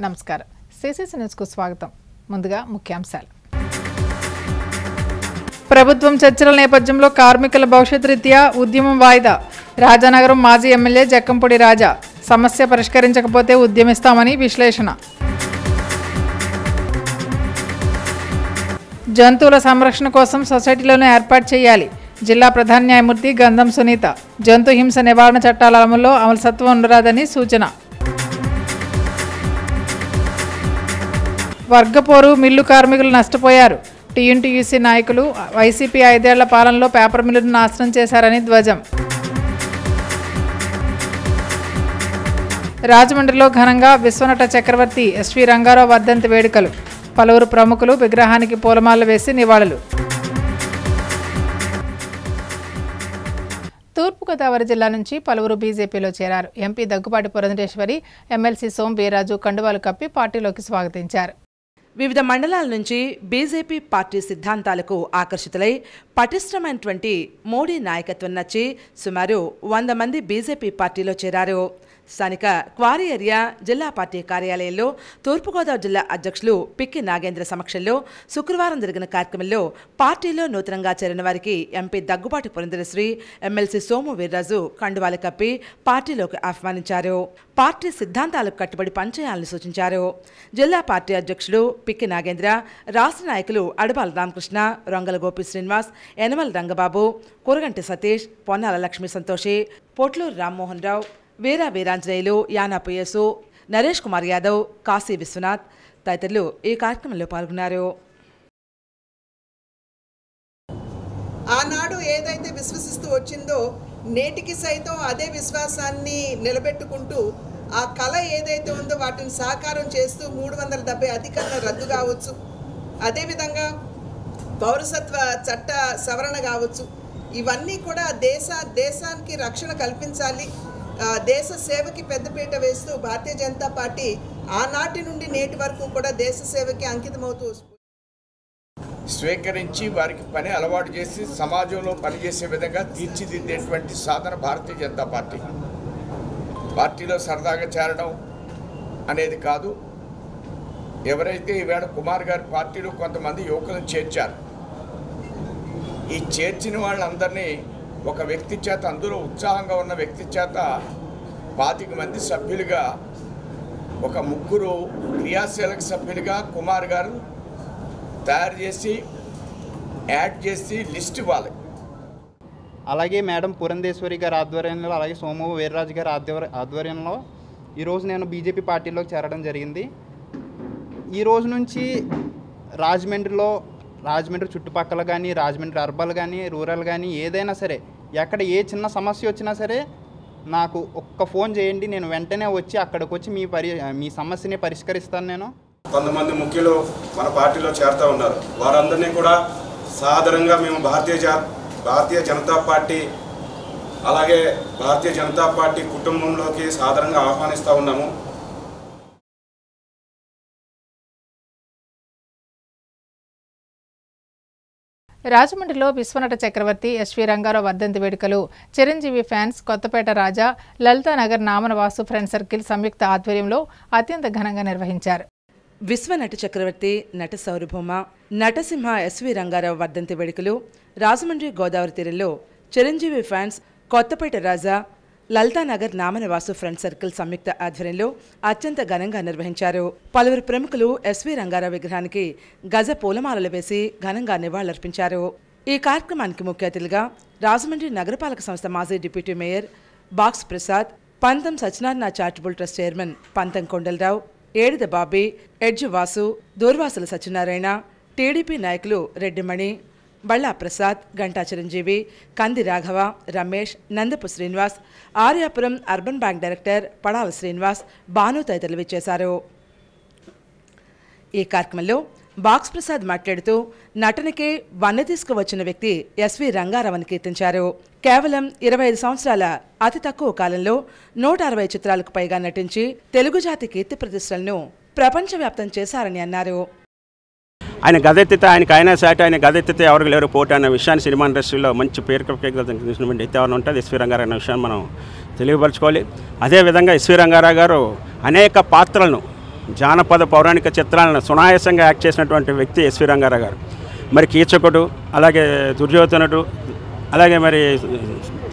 నమస్కారం సిసిసి న్యూస్కు స్వాగతం. ముందుగా ముఖ్యాంశాలు. ప్రభుత్వం చర్చల నేపథ్యంలో కార్మికుల భవిష్యత్ రీత్యా ఉద్యమం వాయిదా. రాజానగరం మాజీ ఎమ్మెల్యే జక్కంపూడి రాజా సమస్య పరిష్కరించకపోతే ఉద్యమిస్తామని విశ్లేషణ. జంతువుల సంరక్షణ కోసం సొసైటీలను ఏర్పాటు చేయాలి. జిల్లా ప్రధాన న్యాయమూర్తి గంధం సునీత. జంతు హింస నివారణ చట్టాల అమలులో అమలుసత్వం ఉండరాదని సూచన. వర్గపోరు మిల్లు కార్మికులు నష్టపోయారు. టీఎన్టీయూసీ నాయకులు వైసీపీ 5 ఏళ్ల పాలనలో పేపర్ మిల్లును నాశనం చేశారని ధ్వజం. రాజమండ్రిలో ఘనంగా విశ్వనట చక్రవర్తి ఎస్వి రంగారావు వర్ధంతి వేడుకలు. పలువురు ప్రముఖులు విగ్రహానికి పూలమాలలు వేసి నివాళులు. తూర్పుగోదావరి జిల్లా నుంచి పలువురు బీజేపీలో చేరారు. ఎంపీ దగ్గుబాటి పురంధేశ్వరి, ఎమ్మెల్సీ సోం వీర్రాజు కండువాలు కప్పి పార్టీలోకి స్వాగతించారు. వివిధ మండలాల నుంచి బీజేపీ పార్టీ సిద్ధాంతాలకు ఆకర్షితులై పటిష్టమైనటువంటి మోడీ నాయకత్వం నచ్చి సుమారు 100 మంది బీజేపీ పార్టీలో చేరారు. స్థానిక క్వారీ ఏరియా జిల్లా పార్టీ కార్యాలయంలో తూర్పుగోదావరి జిల్లా అధ్యక్షులు పిక్కి నాగేంద్ర సమక్షంలో శుక్రవారం జరిగిన కార్యక్రమంలో పార్టీలో నూతనంగా చేరిన వారికి ఎంపీ దగ్గుబాటి పురంధేశ్వరి, ఎమ్మెల్సీ సోము వీర్రాజు కండువాలు కప్పి పార్టీలోకి ఆహ్వానించారు. పార్టీ సిద్ధాంతాలకు కట్టుబడి పనిచేయాలని సూచించారు. జిల్లా పార్టీ అధ్యక్షుడు పిక్కి నాగేంద్ర, రాష్ట్ర నాయకులు అడబాల రామకృష్ణ, రొంగల గోపి శ్రీనివాస్, యనమల రంగబాబు, కురగంటి సతీష్, పొన్నాల లక్ష్మీ సంతోషి, పొట్లూరు రామ్మోహన్ రావు, వీరా వీరాంజనేయులు, యానాపు యేసు, నరేష్ కుమార్ యాదవ్, కాశీ విశ్వనాథ్ తదితరులు ఈ కార్యక్రమంలో పాల్గొన్నారు. ఆనాడు ఏదైతే విశ్వసిస్తూ వచ్చిందో నేటికి సైతం అదే విశ్వాసాన్ని నిలబెట్టుకుంటూ ఆ కళ ఏదైతే ఉందో వాటిని సాకారం చేస్తూ 370 అధికరణ రద్దు కావచ్చు, అదేవిధంగా పౌరసత్వ చట్ట సవరణ కావచ్చు, ఇవన్నీ కూడా దేశానికి రక్షణ కల్పించాలి, దేశ సేవకి పెద్దపీట వేస్తూ భారతీయ జనతా పార్టీ ఆనాటి నుండి నేటి వరకు కూడా దేశ సేవకి అంకితమవుతూ స్వీకరించి వారికి పని అలవాటు చేసి సమాజంలో పనిచేసే విధంగా తీర్చిదిద్దేటువంటి సాధన భారతీయ జనతా పార్టీ. పార్టీలో సరదాగా చేరడం అనేది కాదు. ఎవరైతే ఈవేళ కుమార్ గారి పార్టీలో కొంతమంది యువకులను చేర్చారు, ఈ చేర్చిన వాళ్ళందరినీ ఒక వ్యక్తి చేత, అందులో ఉత్సాహంగా ఉన్న వ్యక్తి చేత 25 మంది సభ్యులుగా, ఒక 3 క్రియాశీలక సభ్యులుగా కుమార్ గారు తయారు చేసి యాడ్ చేసి లిస్ట్ ఇవ్వాలి. అలాగే మేడం పురంధేశ్వరి గారి ఆధ్వర్యంలో, అలాగే సోము వీర్రాజు గారి ఆధ్వర్యంలో ఈరోజు నేను బీజేపీ పార్టీలోకి చేరడం జరిగింది. ఈరోజు నుంచి రాజమండ్రి చుట్టుపక్కల కానీ, రాజమండ్రి అర్బల్ కానీ, రూరల్ కానీ, ఏదైనా సరే ఎక్కడ ఏ చిన్న సమస్య వచ్చినా సరే నాకు ఒక్క ఫోన్ చేయండి, నేను వెంటనే వచ్చి అక్కడికి వచ్చి మీ సమస్యని పరిష్కరిస్తాను. నేను కొంతమంది ముఖ్యులు మన పార్టీలో చేరుతూ ఉన్నారు. వారందరినీ కూడా సాధారణంగా మేము భారతీయ జనతా పార్టీ, అలాగే భారతీయ జనతా పార్టీ కుటుంబంలోకి సాధారణంగా ఆహ్వానిస్తూ ఉన్నాము. రాజమండ్రిలో విశ్వనట చక్రవర్తి ఎస్వి రంగారావు వర్ధంతి వేడుకలు చిరంజీవి ఫ్యాన్స్, కొత్తపేట రాజా, లలితానగర్ నామనవాసు ఫ్రెండ్ సర్కిల్ సంయుక్త ఆధ్వర్యంలో అత్యంత ఘనంగా నిర్వహించారు. విశ్వనట చక్రవర్తి నట సౌరభౌమ నటసింహ ఎస్వి రంగారావు వర్ధంతి వేడుకలు రాజమండ్రి గోదావరి తీరంలో చిరంజీవి ఫ్యాన్స్, కొత్తపేట రాజా, లలితానగర్ నామనవాసు ఫ్రెండ్ సర్కిల్ సంయుక్త ఆధ్వర్యంలో అత్యంత ఘనంగా నిర్వహించారు. పలువురు ప్రముఖులు ఎస్వి రంగారావు విగ్రహానికి గజ పూలమాలలు వేసి ఘనంగా నివాళులర్పించారు. ఈ కార్యక్రమానికి ముఖ్య అతిథులుగా రాజమండ్రి నగరపాలక సంస్థ మాజీ డిప్యూటీ మేయర్ బాక్స్ ప్రసాద్, పంతం Satyanarayana charitable trust chairman Pantham Kondalarao, Edida Bobby, Edju Vasu, Doorvasula Satyanarayana, TDP నాయకులు Reddymani, Balla Prasad, Ganta Chiranjeevi, Kandi Raghava, Ramesh, Nandapu Srinivas, Aryapuram urban bank director Padala Srinivas, Bhanu తదితరులు విచ్చేశారు. ఈ కార్యక్రమంలో బాక్స్ ప్రసాద్ మాట్లాడుతూ నటనకే వన్నె తీసుకువచ్చిన వ్యక్తి ఎస్వి రంగారావు అని కీర్తించారు. కేవలం 25 సంవత్సరాల అతి తక్కువ కాలంలో 160 చిత్రాలకు పైగా నటించి తెలుగు జాతి కీర్తి ప్రతిష్టలను ప్రపంచవ్యాప్తం చేశారని అన్నారు. ఆయన గదెత్తితే ఆయన సాటి ఆయన గదెత్తితే ఎవరికి లేరు పోటీ అనే విషయాన్ని సినిమా ఇండస్ట్రీలో మంచి పేరు తెలిసినటువంటి ఎవరైనా ఉంటుంది ఎస్వి రంగారావు అనే విషయాన్ని మనం తెలియపరచుకోవాలి. అదేవిధంగా ఎస్వి రంగారావు గారు అనేక పాత్రలను జానపద పౌరాణిక చిత్రాలను సునాయాసంగా యాక్ట్ చేసినటువంటి వ్యక్తి ఎస్వి రంగారావు గారు. మరి కీచకుడు, అలాగే దుర్యోధనుడు, అలాగే మరి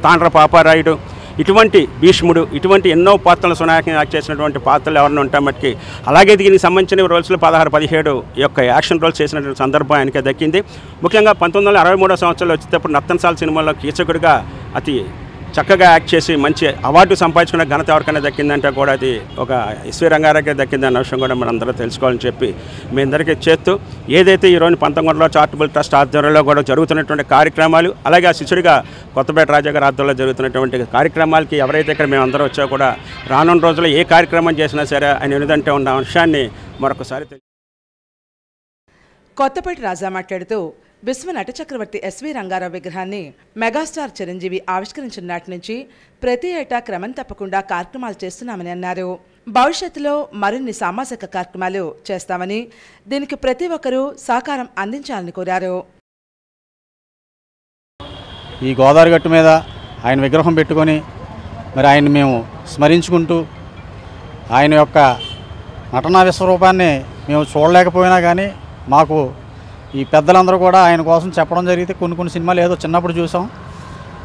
తాండ్ర పాపారాయుడు, ఇటువంటి భీష్ముడు, ఇటువంటి ఎన్నో పాత్రలు సునాయాసంగా యాక్ట్ చేసినటువంటి పాత్రలు ఎవరైనా ఉంటాయి మటుకి. అలాగే దీనికి సంబంధించిన రోల్స్లో 16-17 ఈ యొక్క యాక్షన్ రోల్స్ చేసినటువంటి సందర్భం ఆయనకే దక్కింది. ముఖ్యంగా 1963 సంవత్సరంలో వచ్చేటప్పుడు నర్తన్సాల్ సినిమాలో కీచకుడిగా అతి చక్కగా యాక్ట్ చేసి మంచి అవార్డు సంపాదించుకున్న ఘనత ఎవరికైనా దక్కిందంటే కూడా అది ఒక ఎస్వి రంగారావుకే దక్కిందన్న విషయం కూడా మనందరూ తెలుసుకోవాలని చెప్పి మీ అందరికీ చేస్తూ, ఏదైతే ఈరోజు పంతొంగొండలో చారిటబుల్ ట్రస్ట్ ఆధ్వర్యంలో కూడా జరుగుతున్నటువంటి కార్యక్రమాలు, అలాగే ఆ శిష్యుడిగా కొత్తపేట రాజా గారి ఆధ్వర్యంలో జరుగుతున్నటువంటి కార్యక్రమాలకి ఎవరైతే ఇక్కడ మేమందరూ వచ్చా కూడా రానున్న రోజుల్లో ఏ కార్యక్రమం చేసినా సరే ఆయన ఎనుదంటే ఉన్న అంశాన్ని మరొకసారి. కొత్తపేట రాజా మాట్లాడుతూ, విశ్వ నట చక్రవర్తి ఎస్వి రంగారావు విగ్రహాన్ని మెగాస్టార్ చిరంజీవి ఆవిష్కరించిన నాటి నుంచి ప్రతి ఏటా క్రమం తప్పకుండా కార్యక్రమాలు చేస్తున్నామని అన్నారు. భవిష్యత్తులో మరిన్ని సామాజిక కార్యక్రమాలు చేస్తామని, దీనికి ప్రతి ఒక్కరూ సహకారం అందించాలని కోరారు. ఈ గోదావరి గట్టు మీద ఆయన విగ్రహం పెట్టుకొని మరి ఆయన్ని మేము స్మరించుకుంటూ ఆయన యొక్క నటనా విశ్వరూపాన్ని మేము చూడలేకపోయినా కానీ మాకు ఈ పెద్దలందరూ కూడా ఆయన కోసం చెప్పడం జరిగితే కొన్ని సినిమాలు ఏదో చిన్నప్పుడు చూసాం.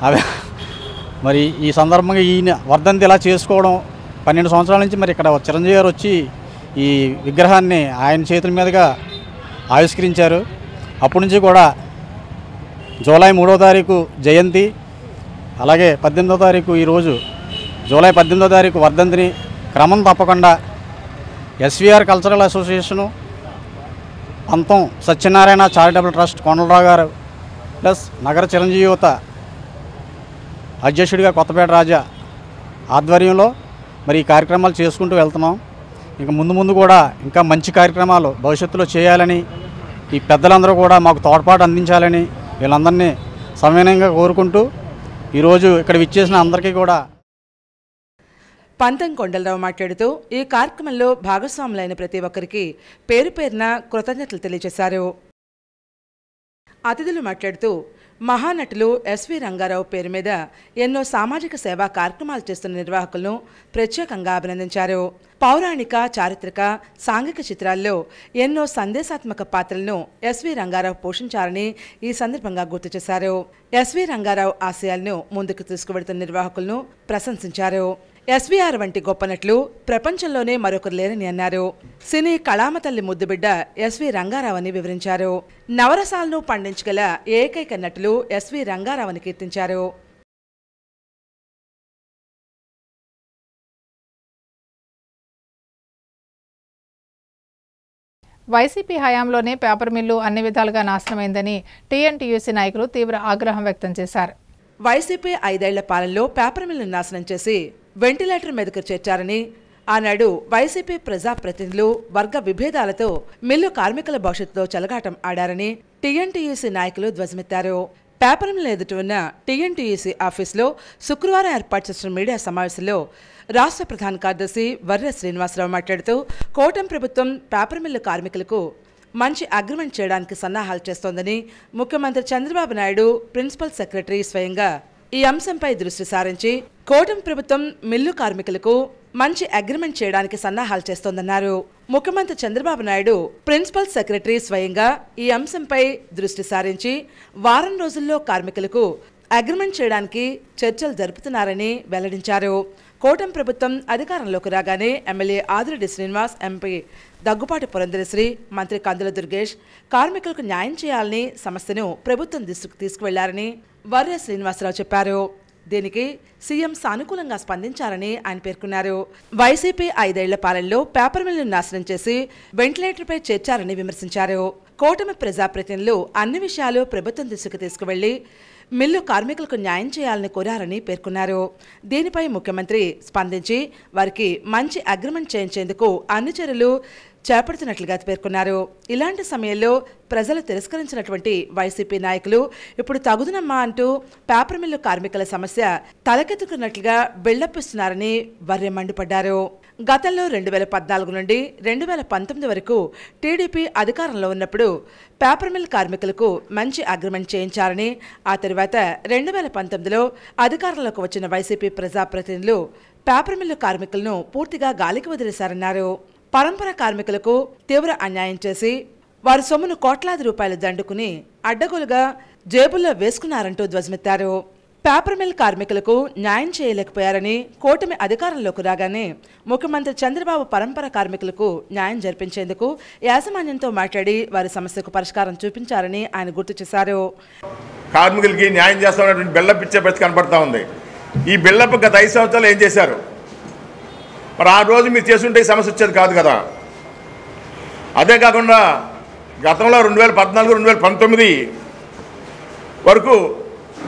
అవి మరి ఈ సందర్భంగా ఈయన వర్ధంతి ఇలా చేసుకోవడం 12 సంవత్సరాల నుంచి మరి ఇక్కడ చిరంజీవి గారు వచ్చి ఈ విగ్రహాన్ని ఆయన చేతుల మీదుగా ఆవిష్కరించారు. అప్పటి నుంచి కూడా జూలై 3వ తారీఖు జయంతి, అలాగే 18వ తారీఖు ఈరోజు జూలై 18వ తారీఖు వర్ధంతిని క్రమం తప్పకుండా ఎస్విఆర్ కల్చరల్ అసోసియేషను, పంతం సత్యనారాయణ చారిటబుల్ ట్రస్ట్ కొండలరావు గారు ప్లస్ నగర చిరంజీవి యువత అధ్యక్షుడిగా కొత్తపేట రాజా ఆధ్వర్యంలో మరి ఈ కార్యక్రమాలు చేసుకుంటూ వెళ్తున్నాం. ఇక ముందు కూడా ఇంకా మంచి కార్యక్రమాలు భవిష్యత్తులో చేయాలని, ఈ పెద్దలందరూ కూడా మాకు తోడ్పాటు అందించాలని వీళ్ళందరినీ సవినయంగా కోరుకుంటూ ఈరోజు ఇక్కడ విచ్చేసిన అందరికీ కూడా. పంతం కొండలరావు మాట్లాడుతూ, ఈ కార్యక్రమంలో భాగస్వాములైన ప్రతి ఒక్కరికి పేరు పేరున కృతజ్ఞతలు తెలియజేశారు. అతిథులు మాట్లాడుతూ, మహానటులు ఎస్వి రంగారావు పేరు మీద ఎన్నో సామాజిక సేవా కార్యక్రమాలు చేస్తున్న నిర్వాహకులను ప్రత్యేకంగా అభినందించారు. పౌరాణిక, చారిత్రక, సాంఘిక చిత్రాల్లో ఎన్నో సందేశాత్మక పాత్రలను ఎస్వి రంగారావు పోషించారని ఈ సందర్భంగా గుర్తు చేశారు. ఎస్వి రంగారావు ఆశయాలను ముందుకు తీసుకువెడుతున్న నిర్వాహకులను ప్రశంసించారు. ఎస్వీఆర్ వంటి గొప్ప నటులు ప్రపంచంలోనే మరొకరు లేరని అన్నారు. సినీ కళామ తల్లి ముద్దుబిడ్డ ఎస్వి రంగారావు అని వివరించారు. నవరసాలను పండించగల ఏకైక నటులు ఎస్వి రంగారావు అని కీర్తించారు. వైసీపీ హయాంలోనే పేపర్ మిల్లు అన్ని విధాలుగా నాశనమైందని టీఎన్టీయూసీ నాయకులు తీవ్ర ఆగ్రహం వ్యక్తం చేశారు. వైసీపీ 5 ఏళ్ల పాలనలో పేపర్ మిల్లును నాశనం చేసి వెంటిలేటర్ మీదకు చేర్చారని, ఆనాడు వైసీపీ ప్రజాప్రతినిధులు వర్గ విభేదాలతో మిల్లు కార్మికుల భవిష్యత్తుతో చెలగాటం ఆడారని టీఎన్టీయూసీ నాయకులు ధ్వజమెత్తారు. పేపర్ మిల్లు ఎదుట ఉన్న టీఎన్టీయూసీ ఆఫీసులో శుక్రవారం ఏర్పాటు చేసిన మీడియా సమావేశంలో రాష్ట్ర ప్రధాన కార్యదర్శి వర్రె శ్రీనివాసరావు మాట్లాడుతూ, కూటమి ప్రభుత్వం పేపర్ మిల్లు కార్మికులకు మంచి అగ్రిమెంట్ చేయడానికి సన్నాహాలు చేస్తోందని, ముఖ్యమంత్రి చంద్రబాబు నాయుడు ప్రిన్సిపల్ సెక్రటరీ స్వయంగా ఈ అంశంపై దృష్టి సారించి కూటమి ప్రభుత్వం మిల్లు కార్మికులకు మంచి అగ్రిమెంట్ చేయడానికి సన్నాహాలు చేస్తోందన్నారు. ముఖ్యమంత్రి చంద్రబాబు నాయుడు ప్రిన్సిపల్ సెక్రటరీ స్వయంగా ఈ అంశంపై దృష్టి సారించి వారం రోజుల్లో కార్మికులకు అగ్రిమెంట్ చేయడానికి చర్చలు జరుపుతున్నారని వెల్లడించారు. కూటమి ప్రభుత్వం అధికారంలోకి రాగానే ఎమ్మెల్యే ఆదిరెడ్డి శ్రీనివాస్, ఎంపీ దగ్గుపాటి పురంధరేశ్వరి, మంత్రి కందుల దుర్గేష్ కార్మికులకు న్యాయం చేయాలని సమస్యను ప్రభుత్వం తీసుకువెళ్లారని వర్రె శ్రీనివాసరావు చెప్పారు. దీనికి సీఎం సానుకూలంగా స్పందించారని ఆయన పేర్కొన్నారు. వైసీపీ 5 ఏళ్ల పాలనలో పేపర్ మిల్లును నాశనం చేసి వెంటిలేటర్పై చేర్చారని విమర్శించారు. కూటమి ప్రజాప్రతినిధులు అన్ని విషయాలు ప్రభుత్వం దృష్టికి తీసుకువెళ్లి మిల్లు కార్మికులకు న్యాయం చేయాలని కోరారని పేర్కొన్నారు. దీనిపై ముఖ్యమంత్రి స్పందించి వారికి మంచి అగ్రిమెంట్ చేయించేందుకు అన్ని చర్యలు చేపడుతున్నట్లుగా పేర్కొన్నారు. ఇలాంటి సమయంలో ప్రజలు తిరస్కరించినటువంటి వైసీపీ నాయకులు ఇప్పుడు తగుదనమ్మా అంటూ పేపర్ మిల్లు కార్మికుల సమస్య తలకెత్తుకున్నట్లుగా బిల్డప్పిస్తున్నారని వర్రె మండిపడ్డారు. గతంలో 2014 నుండి 2019 వరకు టీడీపీ అధికారంలో ఉన్నప్పుడు పేపర్ మిల్ కార్మికులకు మంచి అగ్రిమెంట్ చేయించారని, ఆ తర్వాత 2019లో అధికారంలోకి వచ్చిన వైసీపీ ప్రజాప్రతినిధులు పేపర్ మిల్లు కార్మికులను పూర్తిగా గాలికి వదిలేశారన్నారు. పరంపర కార్మికులకు తీవ్ర అన్యాయం చేసి వారి సొమ్మును కోట్లాది రూపాయలు దండుకుని అడ్డగోలుగా జేబుల్లో వేసుకున్నారంటూ ధ్వజమెత్తారు. పేపర్ మిల్ కార్మికులకు న్యాయం చేయలేకపోయారని కూటమి అధికారంలోకి రాగానే ముఖ్యమంత్రి చంద్రబాబు పరంపర కార్మికులకు న్యాయం జరిపించేందుకు యాజమాన్యంతో మాట్లాడి వారి సమస్యకు పరిష్కారం చూపించారని ఆయన గుర్తు చేశారు. కార్మికులకి న్యాయం చేస్తామన్నటువంటి బిల్డప్ ఇచ్చే పరిస్థితి కనపడతా ఉంది. ఈ బిల్డప్ గత 5 సంవత్సరాలు ఏం చేశారు? మరి ఆ రోజు మీరు చేస్తుంటే ఈ సమస్య వచ్చేది కాదు కదా. అదే కాకుండా గతంలో 2014, 2019 వరకు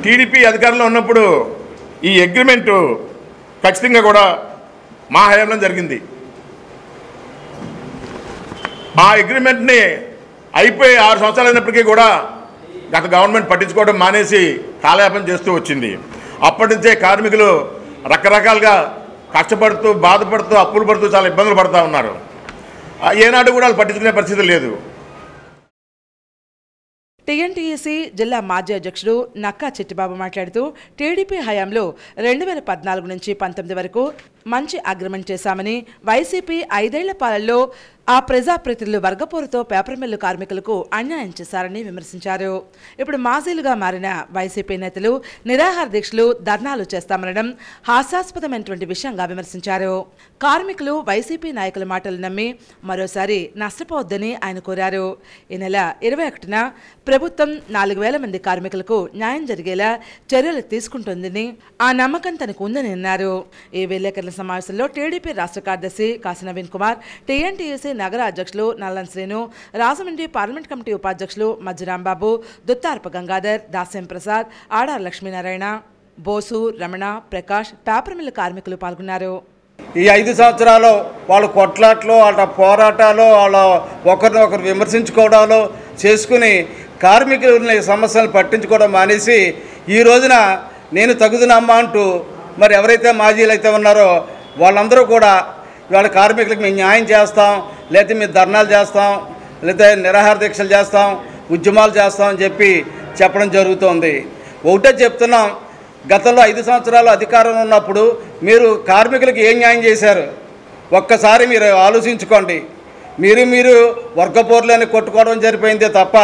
టీడీపీ అధికారంలో ఉన్నప్పుడు ఈ అగ్రిమెంటు ఖచ్చితంగా కూడా మా హయాంలో జరిగింది. ఆ అగ్రిమెంట్ని అయిపోయి 6 సంవత్సరాలు అయినప్పటికీ కూడా గత గవర్నమెంట్ పట్టించుకోవడం మానేసి కాలయాపన చేస్తూ వచ్చింది. అప్పటి నుంచే కార్మికులు రకరకాలుగా కష్టపడుతూ బాధపడుతూ అప్పులు పడుతూ చాలా ఇబ్బందులు పడుతూ ఉన్నారు. ఏనాడు కూడా వాళ్ళు పట్టించుకునే పరిస్థితి లేదు. టీఎన్టీయూసీ జిల్లా మాజీ అధ్యక్షుడు నక్కా చిట్టిబాబు మాట్లాడుతూ టీడీపీ హయాంలో 2014 నుంచి 19 వరకు మంచి అగ్రిమెంట్ చేశామని, వైసీపీ 5 ఏళ్ల పాలనలో ఆ ప్రజాప్రతినిధులు వర్గపోరుతో పేపర్ మిల్లు కార్మికులకు అన్యాయం చేశారని విమర్శించారు. ఇప్పుడు మాజీలుగా మారిన వైసీపీ నేతలు నిరాహార దీక్షలు, ధర్నాలు చేస్తామనడం హాస్యాస్పదమైనటువంటి విషయంగా విమర్శించారు. కార్మికులు వైసీపీ నాయకుల మాటలు నమ్మి మరోసారి నష్టపోవద్దని ఆయన కోరారు. ఈ నెల 21న ప్రభుత్వం 4,000 మంది కార్మికులకు న్యాయం జరిగేలా చర్యలు తీసుకుంటుందని, ఆ నమ్మకం తనకు ఉందని అన్నారు. ఈ విలేకరుల సమావేశంలో టీడీపీ రాష్ట్ర కార్యదర్శి కాశీ నవీన్ కుమార్, టీఎన్టీయూసీ నగర అధ్యక్షులు నల్లం శ్రీను, రాజమండ్రి పార్లమెంట్ కమిటీ ఉపాధ్యక్షులు మజ్జిరాంబాబు, దుత్తారప గంగాధర్, దాస్యం ప్రసాద్, ఆడార్ లక్ష్మీనారాయణ, బోసు, రమణ, ప్రకాష్, పేపర్ మిల్లు కార్మికులు పాల్గొన్నారు. ఈ 5 సంవత్సరాలు వాళ్ళ కొట్లాట్లు, వాళ్ళ పోరాటాలు, వాళ్ళ ఒకరినొకరు విమర్శించుకోవడాలు చేసుకుని కార్మికులని సమస్యలను పట్టించుకోవడం మానేసి ఈ రోజున నేను తగుదునమ్మా అంటూ మరి ఎవరైతే మాజీలు అయితే ఉన్నారో వాళ్ళందరూ కూడా ఇవాళ కార్మికులకు మేము న్యాయం చేస్తాం, లేకపోతే మేము ధర్నాలు చేస్తాం, లేకపోతే నిరాహార దీక్షలు చేస్తాం, ఉద్యమాలు చేస్తాం అని చెప్పడం జరుగుతోంది. ఒకటే చెప్తున్నాం, గతంలో 5 సంవత్సరాలు అధికారంలో ఉన్నప్పుడు మీరు కార్మికులకు ఏం న్యాయం చేశారు ఒక్కసారి మీరు ఆలోచించుకోండి. మీరు వర్గపోర్లని కొట్టుకోవడం జరిపోయిందే తప్ప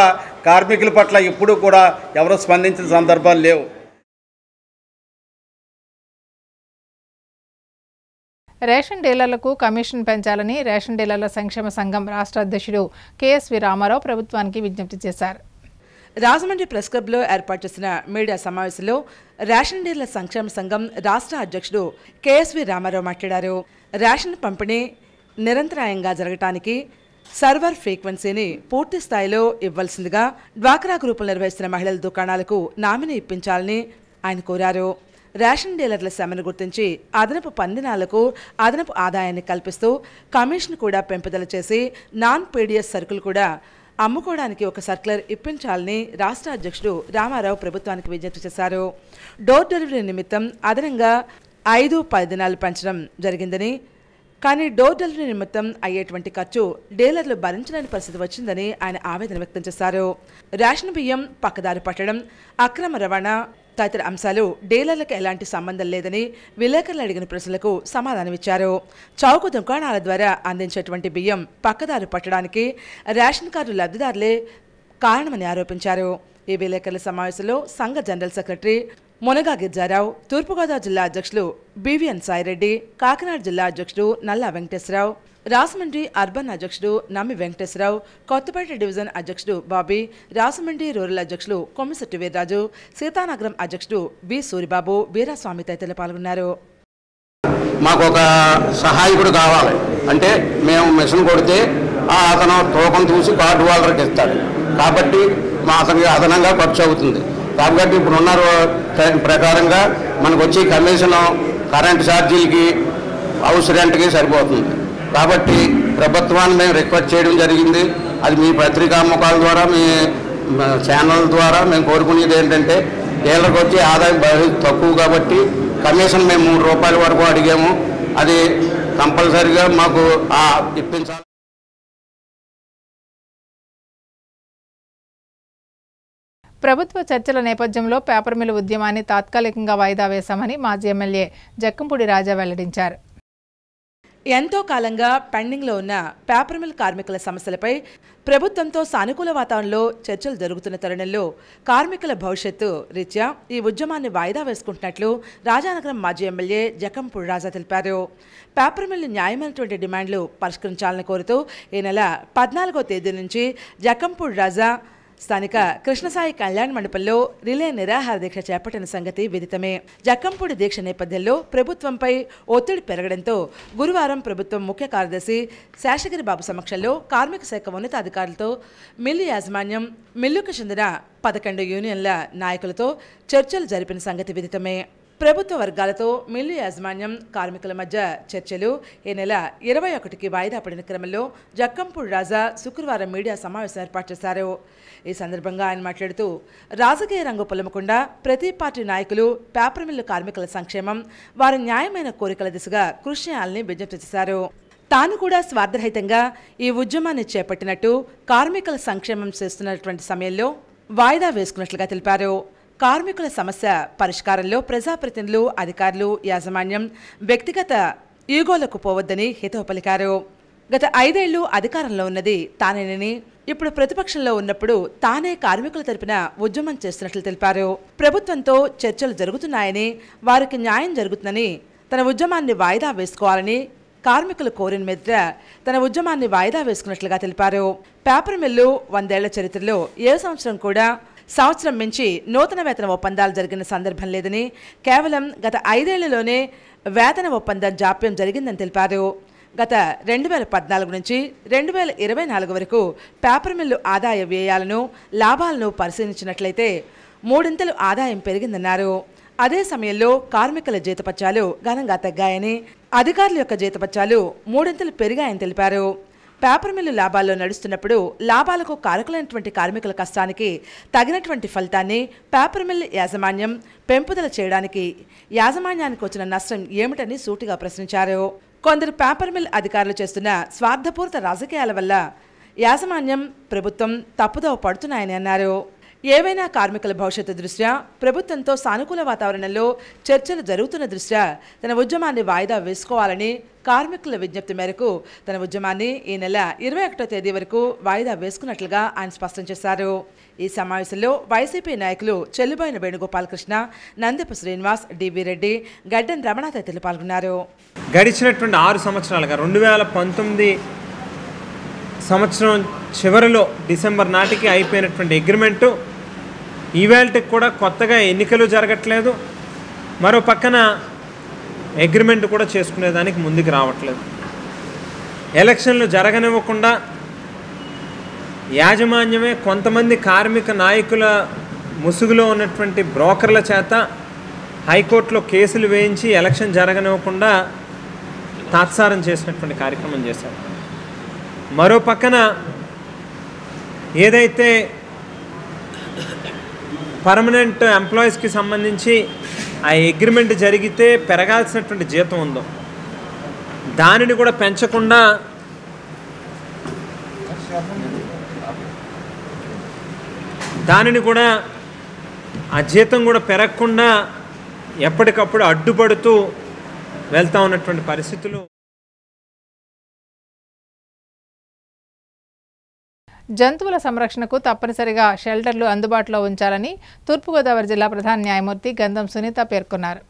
కార్మికుల పట్ల ఎప్పుడూ కూడా ఎవరూ స్పందించిన సందర్భాలు లేవు. రేషన్ డీలర్లకు కమిషన్ పెంచాలని రేషన్ డీలర్ల సంక్షేమ సంఘం రాష్ట్ర అధ్యక్షుడు కేఎస్వి రామారావు ప్రభుత్వానికి విజ్ఞప్తి చేశారు. రాజమండ్రి ప్రెస్ క్లబ్లో ఏర్పాటు చేసిన మీడియా సమావేశంలో రేషన్ డీలర్ల సంక్షేమ సంఘం రాష్ట్ర అధ్యక్షుడు కేఎస్వి రామారావు మాట్లాడారు. రేషన్ పంపిణీ నిరంతరాయంగా జరగటానికి సర్వర్ ఫ్రీక్వెన్సీని పూర్తి స్థాయిలో ఇవ్వాల్సిందిగా డ్వాక్రా గ్రూపులు నిర్వహిస్తున్న మహిళల దుకాణాలకు నామినీ ఇప్పించాలని ఆయన కోరారు. రేషన్ డీలర్ల శ్రమను గుర్తించి అదనపు పందినాలకు అదనపు ఆదాయాన్ని కల్పిస్తూ కమిషన్ కూడా పెంపుదల చేసి నాన్ పీడిఎస్ సరుకులు కూడా అమ్ముకోవడానికి ఒక సర్క్యులర్ ఇప్పించాలని రాష్ట్ర అధ్యక్షుడు రామారావు ప్రభుత్వానికి విజ్ఞప్తి చేశారు. డోర్ డెలివరీ నిమిత్తం అదనంగా 5-10 దినాలు పెంచడం జరిగిందని, కానీ డోర్ డెలివరీ నిమిత్తం అయ్యేటువంటి ఖర్చు డీలర్లు భరించలేని పరిస్థితి వచ్చిందని ఆయన ఆవేదన వ్యక్తం చేశారు. రేషన్ బియ్యం పక్కదారి పట్టడం, అక్రమ రవాణా తదితర అంశాలు డీలర్లకు ఎలాంటి సంబంధం లేదని విలేకరులు అడిగిన ప్రశ్నలకు సమాధానమిచ్చారు. చౌక దుకాణాల ద్వారా అందించేటువంటి బియ్యం పక్కదారి పట్టడానికి రేషన్ కార్డు లబ్ధిదారులే కారణమని ఆరోపించారు. ఈ విలేకరుల సమావేశంలో సంఘ జనరల్ సెక్రటరీ మునగా గిరిజారావు, తూర్పుగోదావరి జిల్లా అధ్యక్షులు బివిఎన్ సాయిరెడ్డి, కాకినాడ జిల్లా అధ్యక్షుడు నల్లా వెంకటేశ్వరరావు, రాజమండ్రి అర్బన్ అధ్యక్షుడు నమ్మి వెంకటేశ్వరరావు, కొత్తపేట డివిజన్ అధ్యక్షుడు బాబీ, రాజమండ్రి రూరల్ అధ్యక్షులు కొమ్మిశెట్టి వీర్రాజు, సీతానగరం అధ్యక్షుడు బి సూరిబాబు, వీరాస్వామి తదితరులు పాల్గొన్నారు. మాకు ఒక సహాయకుడు కావాలి అంటే మేము మిషన్ కొడితే అతను తూకం చూసి కార్డు వాళ్ళకి ఇస్తాడు కాబట్టి మా అతనికి అదనంగా ఖర్చు అవుతుంది. కాబట్టి ఇప్పుడున్న ప్రకారంగా మనకు వచ్చే కమిషన్ కరెంట్ ఛార్జీలకి హౌస్ రెంట్కి సరిపోతుంది. కాబట్టి ప్రభుత్వాన్ని మేము రిక్వెస్ట్ చేయడం జరిగింది. అది మీ పత్రికా అమ్మకాల ద్వారా, మీ ఛానల్ ద్వారా మేము కోరుకునేది ఏంటంటే డీలర్కి వచ్చే ఆదాయం తక్కువ కాబట్టి కమిషన్ మేము 3 రూపాయల వరకు అడిగాము. అది కంపల్సరీగా మాకు ఇప్పించాలి. ప్రభుత్వ చర్చల నేపథ్యంలో పేపర్ మిల్ ఉద్యమాన్ని తాత్కాలికంగా వాయిదా వేశామని మాజీ ఎమ్మెల్యే జక్కంపూడి రాజా వెల్లడించారు. ఎంతో కాలంగా పెండింగ్లో ఉన్న పేపర్ మిల్ కార్మికుల సమస్యలపై ప్రభుత్వంతో సానుకూల వాతావరణంలో చర్చలు జరుగుతున్న తరుణంలో కార్మికుల భవిష్యత్తు రీత్యా ఈ ఉద్యమాన్ని వాయిదా వేసుకుంటున్నట్లు రాజానగరం మాజీ ఎమ్మెల్యే జకంపూడి రాజా తెలిపారు. పేపర్ మిల్లు న్యాయమైనటువంటి డిమాండ్లు పరిష్కరించాలని కోరుతూ ఈ నెల 14వ తేదీ నుంచి జకంపూడి రాజా స్థానిక కృష్ణసాయి కళ్యాణ మండపంలో రిలే నిరాహార దీక్ష చేపట్టిన సంగతి విదితమే. జక్కంపూడి దీక్ష నేపథ్యంలో ప్రభుత్వంపై ఒత్తిడి పెరగడంతో గురువారం ప్రభుత్వం ముఖ్య కార్యదర్శి శేషగిరి బాబు సమక్షంలో కార్మిక శాఖ ఉన్నతాధికారులతో మిల్లు యాజమాన్యం, మిల్లుకు చెందిన 11 యూనియన్ల నాయకులతో చర్చలు జరిపిన సంగతి విదితమే. ప్రభుత్వ వర్గాలతో మిల్లు యాజమాన్యం, కార్మికుల మధ్య చర్చలు ఈ నెల 21కి వాయిదా పడిన క్రమంలో జక్కంపూడి రాజా శుక్రవారం మీడియా సమావేశం ఏర్పాటు చేశారు. ఈ సందర్భంగా ఆయన మాట్లాడుతూ రాజకీయ రంగు పొలమకుండా ప్రతి పార్టీ నాయకులు పేపర్ మిల్లు కార్మికుల సంక్షేమం, వారి న్యాయమైన కోరికల దిశగా కృషి చేయాలని విజ్ఞప్తి చేశారు. తాను కూడా స్వార్థరహితంగా ఈ ఉద్యమాన్ని చేపట్టినట్టు కార్మికుల సంక్షేమం చేస్తున్నటువంటి సమయంలో వాయిదా వేసుకున్నట్లుగా తెలిపారు. కార్మికుల సమస్య పరిష్కారంలో ప్రజాప్రతినిధులు, అధికారులు, యాజమాన్యం వ్యక్తిగత ఈగోలకు పోవద్దని హితవు పలికారు. గత 5 ఏళ్లు అధికారంలో ఉన్నది తానేనని, ఇప్పుడు ప్రతిపక్షంలో ఉన్నప్పుడు తానే కార్మికుల తరపున ఉద్యమం చేస్తున్నట్లు తెలిపారు. ప్రభుత్వంతో చర్చలు జరుగుతున్నాయని, వారికి న్యాయం జరుగుతుందని, తన ఉద్యమాన్ని వాయిదా వేసుకోవాలని కార్మికులు కోరిన మీద తన ఉద్యమాన్ని వాయిదా వేసుకున్నట్లుగా తెలిపారు. పేపర్ మిల్లు 100 ఏళ్ల చరిత్రలో ఏ సంవత్సరం కూడా సంవత్సరం మించి నూతన వేతన ఒప్పందాలు జరిగిన సందర్భం లేదని, కేవలం గత 5 ఏళ్లలోనే వేతన ఒప్పందం జాప్యం జరిగిందని తెలిపారు. గత 2014 నుంచి 2024 వరకు పేపర్ మిల్లు ఆదాయ వ్యయాలను, లాభాలను పరిశీలించినట్లయితే 3 ఆదాయం పెరిగిందన్నారు. అదే సమయంలో కార్మికుల జీతపత్యాలు ఘనంగా తగ్గాయని, అధికారుల యొక్క జీతపత్యాలు 3 పెరిగాయని తెలిపారు. పేపర్ మిల్లు లాభాల్లో నడుస్తున్నప్పుడు లాభాలకు కారకులైనటువంటి కార్మికుల కష్టానికి తగినటువంటి ఫలితాన్ని పేపర్ మిల్ యాజమాన్యం పెంపుదల చేయడానికి యాజమాన్యానికి వచ్చిన నష్టం ఏమిటని సూటిగా ప్రశ్నించారు. కొందరు పేపర్ మిల్ అధికారులు చేస్తున్న స్వార్థపూరిత రాజకీయాల వల్ల యాజమాన్యం, ప్రభుత్వం తప్పుదోవ పడుతున్నాయని అన్నారు. ఏవైనా కార్మికుల భవిష్యత్తు దృష్ట్యా ప్రభుత్వంతో సానుకూల వాతావరణంలో చర్చలు జరుగుతున్న దృష్ట్యా తన ఉద్యమాన్ని వాయిదా వేసుకోవాలని కార్మికుల విజ్ఞప్తి మేరకు తన ఉద్యమాన్ని ఈ నెల 21వ తేదీ వరకు వాయిదా వేసుకున్నట్లుగా ఆయన స్పష్టం చేశారు. ఈ సమావేశంలో వైసీపీ నాయకులు చెల్లుబోయిన వేణుగోపాలకృష్ణ, నందెపు శ్రీనివాస్, డివి రెడ్డి, గడ్డన్ రమణ తదితరులు పాల్గొన్నారు. గడిచినటువంటి 6 సంవత్సరాలుగా 2019 సంవత్సరం చివరిలో డిసెంబర్ నాటికి అయిపోయినటువంటి అగ్రిమెంటు ఈవేళకి కూడా కొత్తగా ఎన్నికలు జరగట్లేదు. మరో పక్కన అగ్రిమెంట్ కూడా చేసుకునేదానికి ముందుకు రావట్లేదు. ఎలక్షన్లు జరగనివ్వకుండా యాజమాన్యమే కొంతమంది కార్మిక నాయకుల ముసుగులో ఉన్నటువంటి బ్రోకర్ల చేత హైకోర్టులో కేసులు వేయించి ఎలక్షన్ జరగనివ్వకుండా తాత్సారం చేసినటువంటి కార్యక్రమం చేశారు. మరో పక్కన ఏదైతే పర్మనెంట్ ఎంప్లాయీస్కి సంబంధించి ఆ అగ్రిమెంట్ జరిగితే పెరగాల్సినటువంటి జీతం ఉందో దానిని కూడా పెంచకుండా ఆ జీతం కూడా పెరగకుండా ఎప్పటికప్పుడు అడ్డుపడుతూ వెళ్తూ ఉన్నటువంటి పరిస్థితులు. జంతువుల సంరక్షణకు తప్పనిసరిగా షెల్టర్లు అందుబాటులో ఉంచాలని తూర్పుగోదావరి జిల్లా ప్రధాన న్యాయమూర్తి గంధం సునీత పేర్కొన్నారు.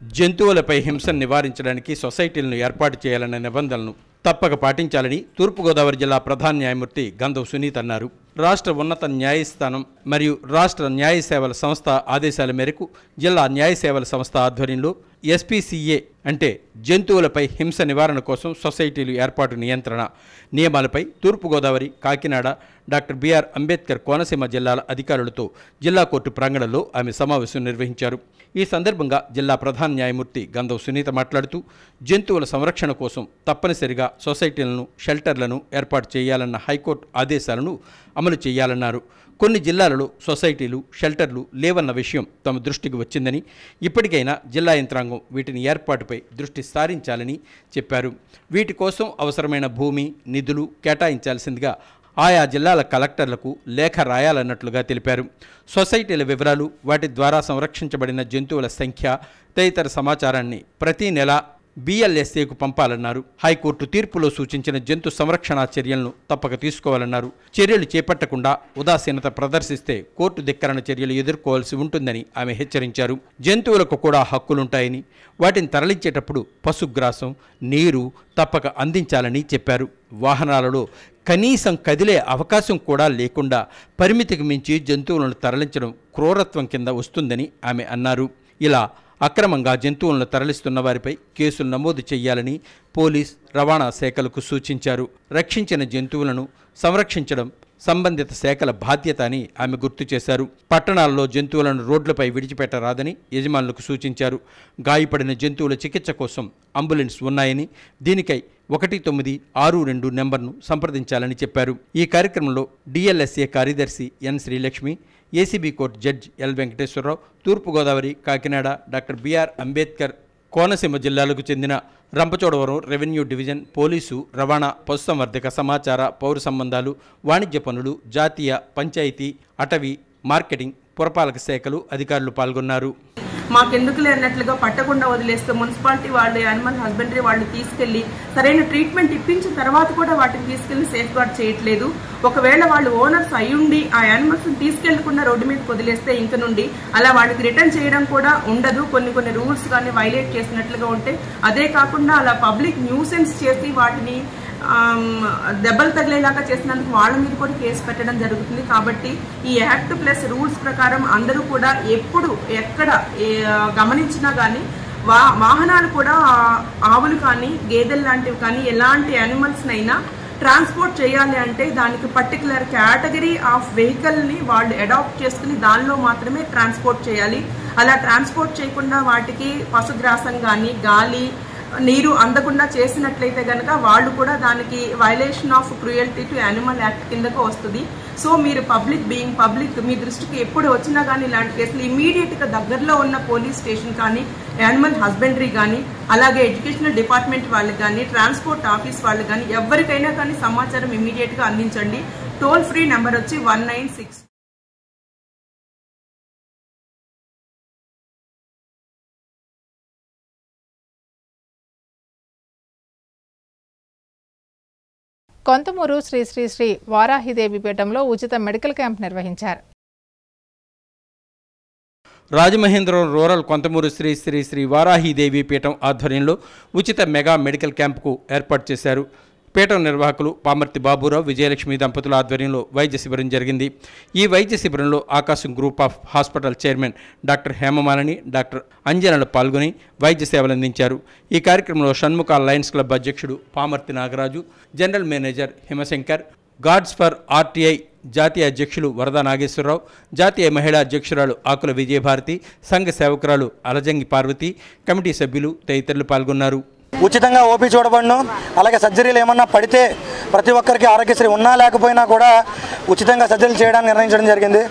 జంతువులపై హింసను నివారించడానికి సొసైటీలను ఏర్పాటు చేయాలనే నిబంధనలను తప్పక పాటించాలని తూర్పుగోదావరి జిల్లా ప్రధాన న్యాయమూర్తి గంధం సునీత అన్నారు. రాష్ట్ర ఉన్నత న్యాయస్థానం మరియు రాష్ట్ర న్యాయ సేవల సంస్థ ఆదేశాల మేరకు జిల్లా న్యాయ సేవల సంస్థ ఆధ్వర్యంలో ఎస్పీసీఏ అంటే జంతువులపై హింస నివారణ కోసం సొసైటీలు ఏర్పాటు నియంత్రణ నియమాలపై తూర్పుగోదావరి, కాకినాడ, డాక్టర్ బిఆర్ అంబేద్కర్ కోనసీమ జిల్లాల అధికారులతో జిల్లా కోర్టు ప్రాంగణంలో ఆమె సమావేశం నిర్వహించారు. ఈ సందర్భంగా జిల్లా ప్రధాన న్యాయమూర్తి గంధం సునీత మాట్లాడుతూ జంతువుల సంరక్షణ కోసం తప్పనిసరిగా సొసైటీలను, షెల్టర్లను ఏర్పాటు చేయాలన్న హైకోర్టు ఆదేశాలను అమలు చేయాలన్నారు. కొన్ని జిల్లాలలో సొసైటీలు, షెల్టర్లు లేవన్న విషయం తమ దృష్టికి వచ్చిందని, ఇప్పటికైనా జిల్లా యంత్రాంగం వీటిని ఏర్పాటుపై దృష్టి సారించాలని చెప్పారు. వీటి కోసం అవసరమైన భూమి, నిధులు కేటాయించాల్సిందిగా ఆయా జిల్లాల కలెక్టర్లకు లేఖ రాయాలన్నట్లుగా తెలిపారు. సొసైటీల వివరాలు, వాటి ద్వారా సంరక్షించబడిన జంతువుల సంఖ్య తదితర సమాచారాన్ని ప్రతి నెల BLSAకు పంపాలన్నారు. హైకోర్టు తీర్పులో సూచించిన జంతు సంరక్షణ చర్యలను తప్పక తీసుకోవాలన్నారు. చర్యలు చేపట్టకుండా ఉదాసీనత ప్రదర్శిస్తే కోర్టు ధిక్కరణ చర్యలు ఎదుర్కోవాల్సి ఉంటుందని ఆమె హెచ్చరించారు. జంతువులకు కూడా హక్కులుంటాయని, వాటిని తరలించేటప్పుడు పశుగ్రాసం, నీరు తప్పక అందించాలని చెప్పారు. వాహనాలలో కనీసం కదిలే అవకాశం కూడా లేకుండా పరిమితికి మించి జంతువులను తరలించడం క్రూరత్వం కింద వస్తుందని ఆమె అన్నారు. ఇలా అక్రమంగా జంతువులను తరలిస్తున్న వారిపై కేసులు నమోదు చేయాలని పోలీస్, రవాణా శాఖలకు సూచించారు. రక్షించిన జంతువులను సంరక్షించడం సంబంధిత శాఖల బాధ్యత అని ఆమె గుర్తు చేశారు. పట్టణాల్లో జంతువులను రోడ్లపై విడిచిపెట్టరాదని యజమానులకు సూచించారు. గాయపడిన జంతువుల చికిత్స కోసం అంబులెన్స్ ఉన్నాయని, దీనికై 1962 నెంబర్ను సంప్రదించాలని చెప్పారు. ఈ కార్యక్రమంలో DLSA కార్యదర్శి N. Srilakshmi, ACB court judge L. Venkateswararao, Thoorpugodavari, Kakinada doctor BR Ambedkar, Konaseema జిల్లాలకు చెందిన రంపచోడవరం రెవెన్యూ డివిజన్, పోలీసు, రవాణా, పశుసంవర్ధక, సమాచార, పౌర సంబంధాలు, వాణిజ్య పనులు, జాతీయ, పంచాయతీ, అటవీ, మార్కెటింగ్, పురపాలక శాఖలు అధికారులు పాల్గొన్నారు. మాకెందుకులే అన్నట్లుగా పట్టకుండా వదిలేస్తే మున్సిపాలిటీ వాళ్ళు, యానిమల్ హస్బెండరీ వాళ్ళు తీసుకెళ్లి సరైన ట్రీట్మెంట్ ఇప్పించిన తర్వాత కూడా వాటిని తీసుకెళ్లి సేఫ్ గార్డ్ చేయట్లేదు. ఒకవేళ వాళ్ళు ఓనర్స్ అయ్యుండి ఆ యానిమల్స్ తీసుకెళ్లకుండా రోడ్డు మీద వదిలేస్తే ఇంక నుండి అలా వాళ్ళకి రిటర్న్ చేయడం కూడా ఉండదు. కొన్ని రూల్స్ కానీ వైలేట్ చేసినట్లుగా ఉంటే, అదే కాకుండా అలా పబ్లిక్ న్యూసెన్స్ చేసి వాటిని దెబ్బలు తగిలేలాగా చేసినందుకు వాళ్ళ మీద కూడా కేసు పెట్టడం జరుగుతుంది. కాబట్టి ఈ యాక్ట్ ప్లస్ రూల్స్ ప్రకారం అందరూ కూడా ఎప్పుడు ఎక్కడ గమనించినా కానీ వాహనాలు కూడా ఆవులు కానీ, గేదెలు లాంటివి కానీ ఎలాంటి యానిమల్స్నైనా ట్రాన్స్పోర్ట్ చేయాలి అంటే దానికి పర్టికులర్ కేటగిరీ ఆఫ్ వెహికల్ని వాళ్ళు అడాప్ట్ చేసుకుని దానిలో మాత్రమే ట్రాన్స్పోర్ట్ చేయాలి. అలా ట్రాన్స్పోర్ట్ చేయకుండా వాటికి పశుగ్రాసం కానీ, గాలి, నీరు అందకుండా చేసినట్లయితే కనుక వాళ్ళు కూడా దానికి violation of cruelty to animal act కిందకు వస్తుంది. సో మీరు పబ్లిక్ మీ దృష్టికి ఎప్పుడు వచ్చినా కానీ ఇలాంటి కేసులు ఇమీడియట్గా దగ్గరలో ఉన్న పోలీస్ స్టేషన్ కానీ, యానిమల్ హస్బెండరీ కానీ, అలాగే ఎడ్యుకేషనల్ డిపార్ట్మెంట్ వాళ్ళకి కానీ, ట్రాన్స్పోర్ట్ ఆఫీస్ వాళ్ళకి కానీ ఎవరికైనా కానీ సమాచారం ఇమీడియట్గా అందించండి. టోల్ ఫ్రీ నెంబర్ వచ్చి 196. కొంతమూరు శ్రీ శ్రీ శ్రీ వారాహిదేవి పీఠంలో ఉచిత మెడికల్ క్యాంప్ నిర్వహించారు. రాజమహేంద్రవరం రూరల్ కొంతమూరు శ్రీ శ్రీ శ్రీ వారాహిదేవి పీఠం ఆధ్వర్యంలో ఉచిత మెగా మెడికల్ క్యాంపుకు ఏర్పాటు చేశారు. పీఠం నిర్వాహకులు పామర్తి బాబురావు, విజయలక్ష్మి దంపతుల ఆధ్వర్యంలో వైద్య శిబిరం జరిగింది. ఈ వైద్య శిబిరంలో Aakasam group of hospital chairman doctor Hemamalini, doctor అంజనలు పాల్గొని వైద్య సేవలు అందించారు. ఈ కార్యక్రమంలో షణ్ముఖ లయన్స్ క్లబ్ అధ్యక్షుడు Pamarthi Nagaraju, general manager Himashankar, gods for RTI జాతీయ అధ్యక్షులు వరద నాగేశ్వరరావు, జాతీయ మహిళా అధ్యక్షురాలు ఆకుల విజయభారతి, సంఘ సేవకురాలు అలజంగి పార్వతి, కమిటీ సభ్యులు తదితరులు పాల్గొన్నారు. ఉచితంగా ఓపీ చూడబడును. అలాగే సర్జరీలు ఏమన్నా పడితే ప్రతి ఒక్కరికి ఆరోగ్యశ్రీ ఉన్నా లేకపోయినా కూడా ఉచితంగా సర్జరీలు చేయడానికి నిర్ణయించడం జరిగింది.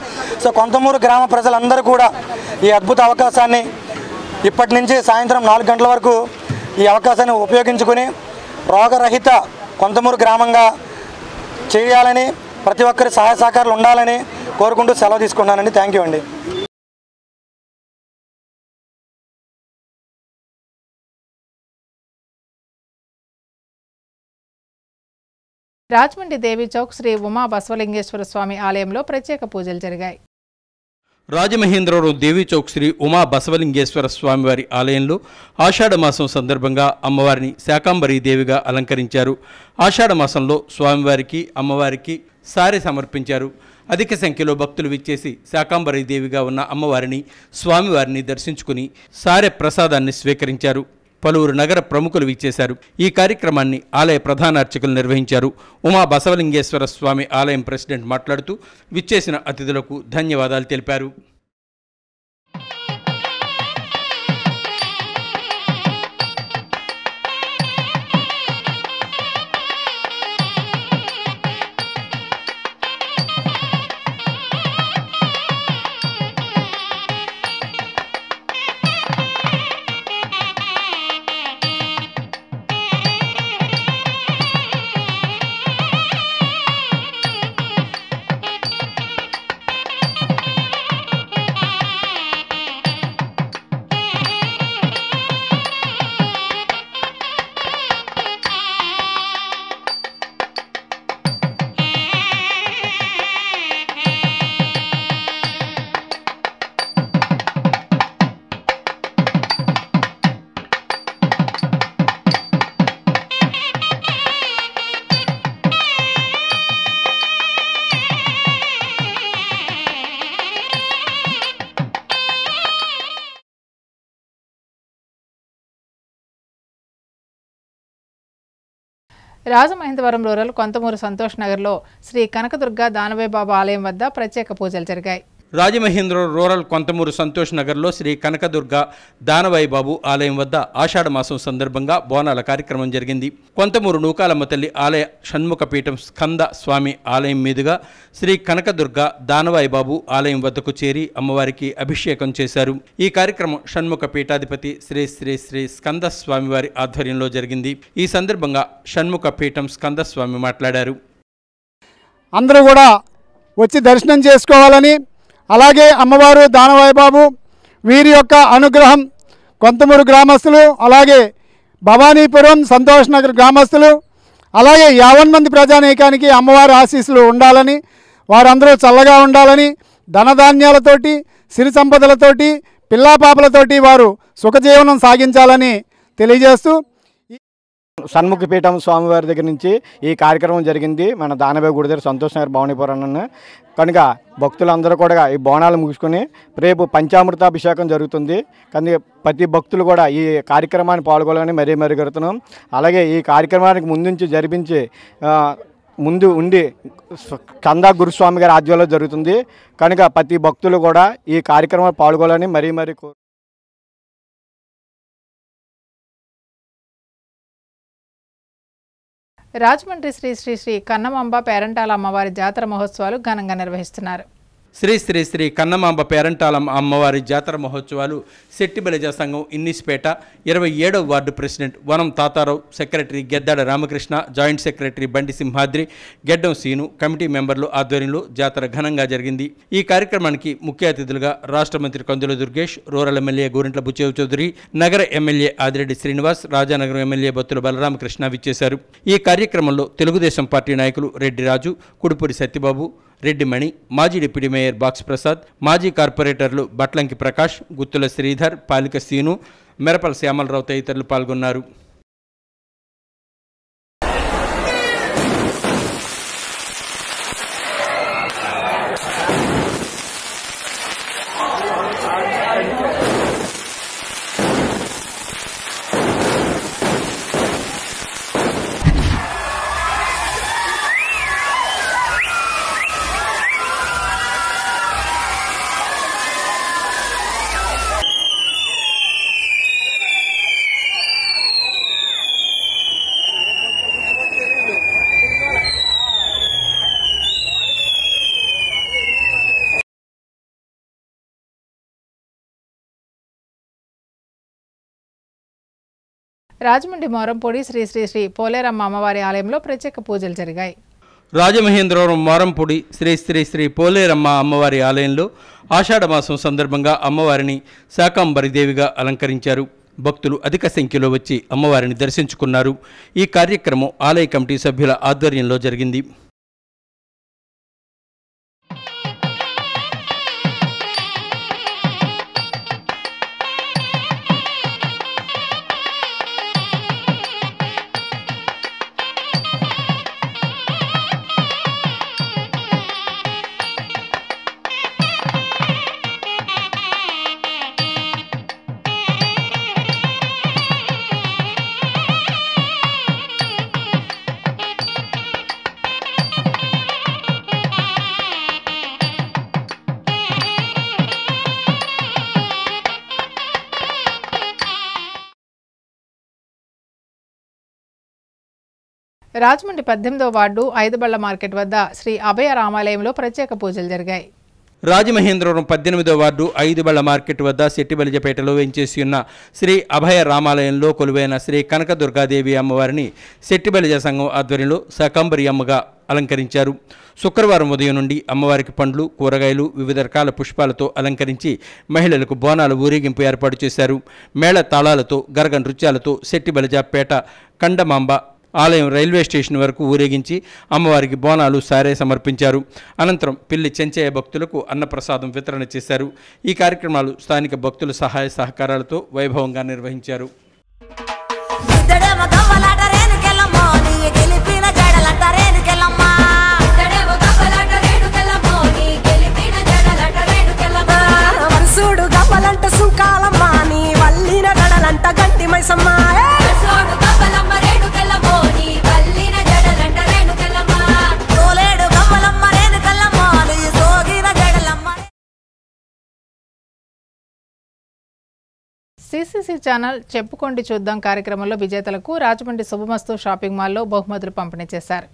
సో కొంతమూరు గ్రామ ప్రజలందరూ కూడా ఈ అద్భుత అవకాశాన్ని ఇప్పటి నుంచి సాయంత్రం 4 గంటల వరకు ఈ అవకాశాన్ని ఉపయోగించుకుని రోగరహిత కొంతమూరు గ్రామంగా చేయాలని, ప్రతి ఒక్కరి సహాయ సహకారాలు ఉండాలని కోరుకుంటూ సెలవు తీసుకున్నానండి. థ్యాంక్ యూ అండి. రాజమండ్రి దేవి చౌక్ శ్రీ ఉమా బసవలింగేశ్వర స్వామి ఆలయంలో ప్రత్యేక పూజలు జరిగాయి. రాజమహేంద్రవరం దేవి చౌక్ శ్రీ ఉమా బసవలింగేశ్వర స్వామివారి ఆలయంలో ఆషాఢమాసం సందర్భంగా అమ్మవారిని శాకాంబరీ దేవిగా అలంకరించారు. ఆషాఢమాసంలో స్వామివారికి, అమ్మవారికి సారె సమర్పించారు. అధిక సంఖ్యలో భక్తులు విచ్చేసి శాకాంబరీ దేవిగా ఉన్న అమ్మవారిని, స్వామివారిని దర్శించుకుని సారె ప్రసాదాన్ని స్వీకరించారు. పలువురు నగర ప్రముఖులు విచ్చేశారు. ఈ కార్యక్రమాన్ని ఆలయ ప్రధాన అర్చకులు నిర్వహించారు. ఉమా బసవలింగేశ్వర స్వామి ఆలయం ప్రెసిడెంట్ మాట్లాడుతూ విచ్చేసిన అతిథులకు ధన్యవాదాలు తెలిపారు. రాజమహేంద్రవరం రూరల్ కొంతమూరు సంతోష్ నగర్లో శ్రీ కనకదుర్గ దానవేబాబా ఆలయం వద్ద ప్రత్యేక పూజలు జరిగాయి. రాజమహేంద్రవరం రూరల్ కొంతమూరు సంతోష్ నగర్లో శ్రీ కనకదుర్గ దానవాయిబాబు ఆలయం వద్ద ఆషాఢ మాసం సందర్భంగా బోనాల కార్యక్రమం జరిగింది. కొంతమూరు నూకాలమ్మ తల్లి ఆలయ షణ్ముఖపీఠం స్కంద స్వామి ఆలయం మీదుగా శ్రీ కనకదుర్గ దానవాయిబాబు ఆలయం వద్దకు చేరి అమ్మవారికి అభిషేకం చేశారు. ఈ కార్యక్రమం షణ్ముఖ పీఠాధిపతి శ్రీ శ్రీ శ్రీ స్కంద స్వామివారి ఆధ్వర్యంలో జరిగింది. ఈ సందర్భంగా షణ్ముఖ పీఠం స్కంద స్వామి మాట్లాడారు. అందరూ కూడా వచ్చి దర్శనం చేసుకోవాలని, అలాగే అమ్మవారు దానవాయిబాబు వీరి యొక్క అనుగ్రహం కొంతమూరు గ్రామస్తులు, అలాగే భవానీపురం సంతోష్ నగర్ గ్రామస్తులు, అలాగే 50 మంది ప్రజానీకానికి అమ్మవారి ఆశీస్సులు ఉండాలని, వారందరూ చల్లగా ఉండాలని, ధనధాన్యాలతోటి సిరి సంపదలతోటి పిల్లాపాపలతోటి వారు సుఖజీవనం సాగించాలని తెలియజేస్తూ షణ్ముఖపీఠం స్వామివారి దగ్గర నుంచి ఈ కార్యక్రమం జరిగింది. మన దానబాయి గుడి దగ్గర సంతోష్ నగర్ భవానీపురం కనుక భక్తులందరూ కూడా ఈ బోనాలు ముగించుకొని రేపు పంచామృతాభిషేకం జరుగుతుంది. కానీ ప్రతి భక్తులు కూడా ఈ కార్యక్రమాన్ని పాల్గొనాలని మరీ కోరుతున్నాం. అలాగే ఈ కార్యక్రమానికి ముందుంచి జరిపించి ముందు ఉండి కందా గురుస్వామి గారి ఆధ్వర్యంలో జరుగుతుంది. కనుక ప్రతి భక్తులు కూడా ఈ కార్యక్రమాన్ని పాల్గొనాలని మరీ కోరు. రాజమండ్రి శ్రీ శ్రీ శ్రీ కన్నమాంబ పేరంటాల అమ్మవారి జాతర మహోత్సవాలు ఘనంగా నిర్వహిస్తున్నారు. శ్రీ శ్రీ శ్రీ కన్నమాంబ పేరంటాల అమ్మవారి జాతర మహోత్సవాలు శెట్టిబలిజ సంఘం ఇన్నిస్పేట 27వ వార్డు ప్రెసిడెంట్ వనం Tatarao, secretary Geddada Ramakrishna, joint secretary బండి సింహాద్రి, గెడ్డం సీను, కమిటీ మెంబర్లు ఆధ్వర్యంలో జాతర ఘనంగా జరిగింది. ఈ కార్యక్రమానికి ముఖ్య అతిథులుగా రాష్ట్ర మంత్రి కందుల దుర్గేష్, రూరల్ ఎమ్మెల్యే గోరింట్ల బుచ్చేవు చౌదరి, నగర ఎమ్మెల్యే ఆదిరెడ్డి శ్రీనివాస్, రాజానగరం ఎమ్మెల్యే బత్తుల బలరామకృష్ణ విచ్చేశారు. ఈ కార్యక్రమంలో తెలుగుదేశం పార్టీ నాయకులు రెడ్డి రాజు, కుడుపూడి సత్యబాబు, రెడ్డి మణి, మాజీ డిప్యూటీ మేయర్ బాక్స్ ప్రసాద్, మాజీ కార్పొరేటర్లు బట్లంకి ప్రకాష్, గుత్తుల శ్రీధర్, పాలిక సీను, మెరపల శ్యామలరావు తదితరులు పాల్గొన్నారు. రాజమండ్రి మోరంపూడి శ్రీ శ్రీ శ్రీ పోలేరమ్మ అమ్మవారి ఆలయంలో ప్రత్యేక పూజలు జరిగాయి. రాజమహేంద్రవరం మోరంపూడి శ్రీ శ్రీ శ్రీ పోలేరమ్మ అమ్మవారి ఆలయంలో ఆషాఢ మాసం సందర్భంగా అమ్మవారిని శాకాంబరిదేవిగా అలంకరించారు. భక్తులు అధిక సంఖ్యలో వచ్చి అమ్మవారిని దర్శించుకున్నారు. ఈ కార్యక్రమం ఆలయ కమిటీ సభ్యుల ఆధ్వర్యంలో జరిగింది. రాజమండ్రి 18వ వార్డు 5 బళ్ల మార్కెట్ వద్ద శ్రీ అభయ రామాలయంలో ప్రత్యేక పూజలు జరిగాయి. రాజమహేంద్రవరం 18వ వార్డు 5 బళ్ల మార్కెట్ వద్ద శెట్టిబలిజపేటలో వెంచేసి ఉన్న శ్రీ అభయ రామాలయంలో కొలువైన శ్రీ కనకదుర్గాదేవి అమ్మవారిని శెట్టిబలిజ సంఘం ఆధ్వర్యంలో శాకాంబరి అమ్మగా అలంకరించారు. శుక్రవారం ఉదయం నుండి అమ్మవారికి పండ్లు, కూరగాయలు, వివిధ రకాల పుష్పాలతో అలంకరించి మహిళలకు బోనాల ఊరేగింపు ఏర్పాటు చేశారు. మేళ తాళాలతో, గరగ నృత్యాలతో శెట్టిబలిజపేట కండమాంబ ఆలయం రైల్వే స్టేషన్ వరకు ఊరేగించి అమ్మవారికి బోనాలు సారే సమర్పించారు. అనంతరం పిల్లి చెంచయ్య భక్తులకు అన్నప్రసాదం వితరణ చేశారు. ఈ కార్యక్రమాలు స్థానిక భక్తుల సహాయ సహకారాలతో వైభవంగా నిర్వహించారు. గంటి మైసమ్మ సిసిసి ఛానల్ చెప్పుకోండి చూద్దాం కార్యక్రమంలో విజేతలకు రాజమండ్రి శుభమస్తు షాపింగ్ మాల్లో బహుమతులు పంపిణీ చేశారు.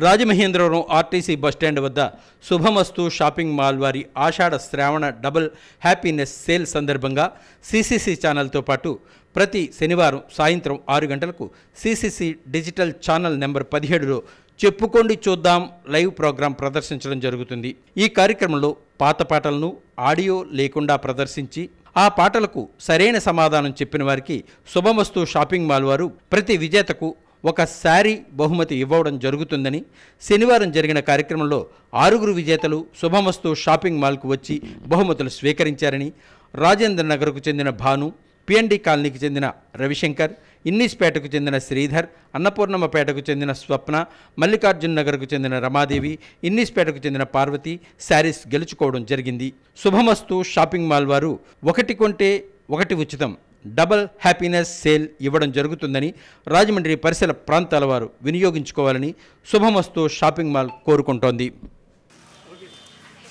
రాజమహేంద్రవరం ఆర్టీసీ బస్టాండ్ వద్ద శుభమస్తు షాపింగ్ మాల్ వారి ఆషాఢ శ్రావణ డబుల్ హ్యాపీనెస్ సేల్ సందర్భంగా సిసిసి ఛానల్తో పాటు ప్రతి శనివారం సాయంత్రం 6 గంటలకు సిసిసి డిజిటల్ ఛానల్ నెంబర్ 17లో చెప్పుకోండి చూద్దాం లైవ్ ప్రోగ్రాం ప్రదర్శించడం జరుగుతుంది. ఈ కార్యక్రమంలో పాత పాటలను ఆడియో లేకుండా ప్రదర్శించి ఆ పాటలకు సరైన సమాధానం చెప్పిన వారికి శుభమస్తు షాపింగ్ మాల్ వారు ప్రతి విజేతకు ఒక శారీ బహుమతి ఇవ్వడం జరుగుతుందని, శనివారం జరిగిన కార్యక్రమంలో 6 విజేతలు శుభమస్తు షాపింగ్ మాల్కు వచ్చి బహుమతులు స్వీకరించారని, రాజేంద్ర నగర్కు చెందిన భాను, పిఎన్డి కాలనీకి చెందిన రవిశంకర్, ఇన్నీస్పేటకు చెందిన శ్రీధర్, అన్నపూర్ణమ్మపేటకు చెందిన స్వప్న, మల్లికార్జున నగర్కు చెందిన రమాదేవి, ఇన్నీస్పేటకు చెందిన పార్వతి శారీస్ గెలుచుకోవడం జరిగింది. శుభమస్తు షాపింగ్ మాల్ వారు 1 కొంటే 1 ఉచితం డబుల్ హ్యాపీనెస్ సేల్ ఇవ్వడం జరుగుతుందని, రాజమండ్రి పరిసర ప్రాంతాల వారు వినియోగించుకోవాలని శుభమస్తు షాపింగ్ మాల్ కోరుకుంటోంది.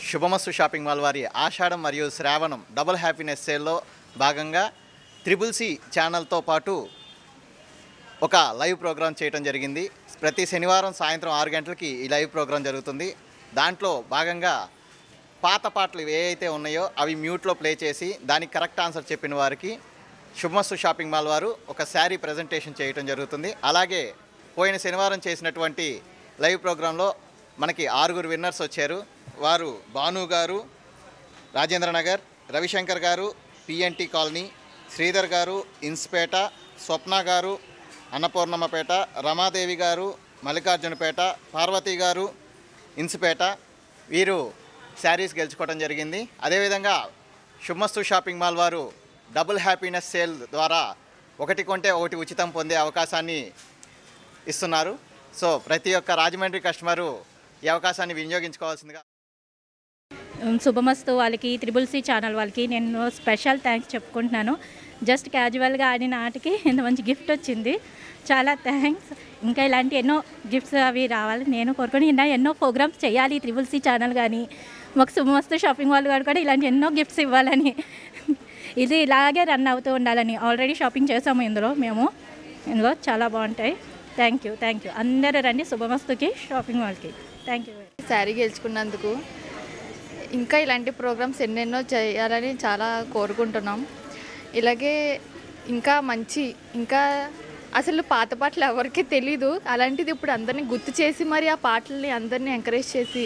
శుభమస్తు షాపింగ్ మాల్ వారి ఆషాఢం మరియు శ్రావణం డబుల్ హ్యాపీనెస్ సేల్లో భాగంగా సి ఛానల్తో పాటు ఒక లైవ్ ప్రోగ్రాం చేయడం జరిగింది. ప్రతి శనివారం సాయంత్రం 6 గంటలకి ఈ లైవ్ ప్రోగ్రాం జరుగుతుంది. దాంట్లో భాగంగా పాత పాటలు ఏవైతే ఉన్నాయో అవి మ్యూట్లో ప్లే చేసి దానికి కరెక్ట్ ఆన్సర్ చెప్పిన వారికి శుభమస్తు షాపింగ్ మాల్ వారు ఒక శారీ ప్రజెంటేషన్ చేయడం జరుగుతుంది. అలాగే పోయిన శనివారం చేసినటువంటి లైవ్ ప్రోగ్రాంలో మనకి 6 విన్నర్స్ వచ్చారు. వారు భాను గారు, రాజేంద్ర నగర్, రవిశంకర్ గారు పిఎన్టీ కాలనీ, శ్రీధర్ గారు ఇన్స్పేట, స్వప్న గారు అన్నపూర్ణమ్మపేట, రమాదేవి గారు మల్లికార్జునపేట, పార్వతి గారు ఇన్స్పేట వీరు శారీస్ గెలుచుకోవడం జరిగింది. అదేవిధంగా శుభమస్తు షాపింగ్ మాల్ వారు డబుల్ హ్యాపీనెస్ సేల్ ద్వారా 1 కొంటే 1 ఉచితం పొందే అవకాశాన్ని ఇస్తున్నారు. సో ప్రతి ఒక్క రాజమండ్రి కస్టమరు ఈ అవకాశాన్ని వినియోగించుకోవాల్సిందిగా. శుభమస్తు వాళ్ళకి సి ఛానల్ వాళ్ళకి నేను స్పెషల్ థ్యాంక్స్ చెప్పుకుంటున్నాను. జస్ట్ క్యాజువల్గా ఆడిన ఆటకి ఇంత మంచి గిఫ్ట్ వచ్చింది, చాలా థ్యాంక్స్. ఇంకా ఇలాంటి ఎన్నో గిఫ్ట్స్ అవి రావాలి నేను కోరుకొని ఎన్నో ప్రోగ్రామ్స్ చేయాలి సి ఛానల్ కానీ మాకు శుభమస్తు షాపింగ్ మాల్ గారు కూడా ఇలాంటి ఎన్నో గిఫ్ట్స్ ఇవ్వాలని, ఇది ఇలాగే రన్ అవుతూ ఉండాలని. ఆల్రెడీ షాపింగ్ చేసాము ఇందులో చాలా బాగుంటాయి. థ్యాంక్ యూ అందరూ రండి శుభమస్తుకి షాపింగ్ మాల్కి. Thank you. శారీ గెలుచుకున్నందుకు ఇంకా ఇలాంటి ప్రోగ్రామ్స్ ఎన్నెన్నో చేయాలని చాలా కోరుకుంటున్నాం. ఇలాగే ఇంకా అసలు పాత పాటలు ఎవరికి తెలీదు, అలాంటిది ఇప్పుడు అందరినీ గుర్తు చేసి మరి ఆ పాటల్ని అందరినీ ఎంకరేజ్ చేసి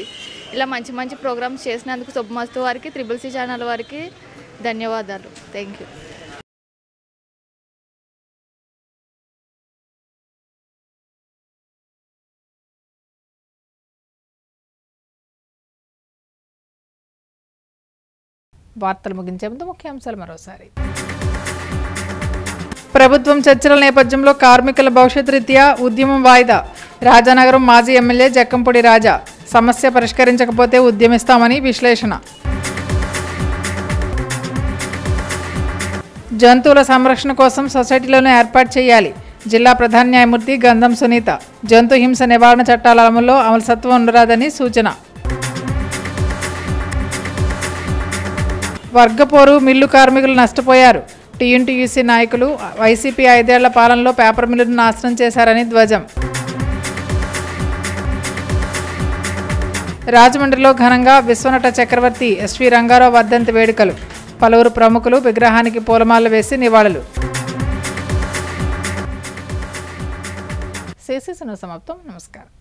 ఇలా మంచి మంచి ప్రోగ్రామ్స్ చేసినందుకు శుభమస్తు వారికి సి ఛానల్ వారికి ధన్యవాదాలు. Thank you. వార్తలు ముగించే ముందు ముఖ్యాంశాలు మరోసారి. ప్రభుత్వం చర్చల నేపథ్యంలో కార్మికుల భవిష్యత్ రీత్యా ఉద్యమం వాయిదా. రాజానగరం మాజీ ఎమ్మెల్యే జక్కంపూడి రాజా సమస్య పరిష్కరించకపోతే ఉద్యమిస్తామని విశ్లేషణ. జంతువుల సంరక్షణ కోసం సొసైటీలను ఏర్పాటు చేయాలి. జిల్లా ప్రధాన న్యాయమూర్తి గంధం సునీత. జంతు హింస నివారణ చట్టాల అమల్లో అమలుసత్వం ఉండరాదని సూచన. వర్గపోరు మిల్లు కార్మికులు నష్టపోయారు. టీఎన్టీయూసీ నాయకులు వైసీపీ 5 ఏళ్ల పాలనలో పేపర్ మిల్లును నాశనం చేశారని ధ్వజం. రాజమండ్రిలో ఘనంగా విశ్వనట చక్రవర్తి ఎస్వి రంగారావు వర్ధంతి వేడుకలు. పలువురు ప్రముఖులు విగ్రహానికి పూలమాలలు వేసి నివాళులు. సిసిసి సమాప్తం. నమస్కారం.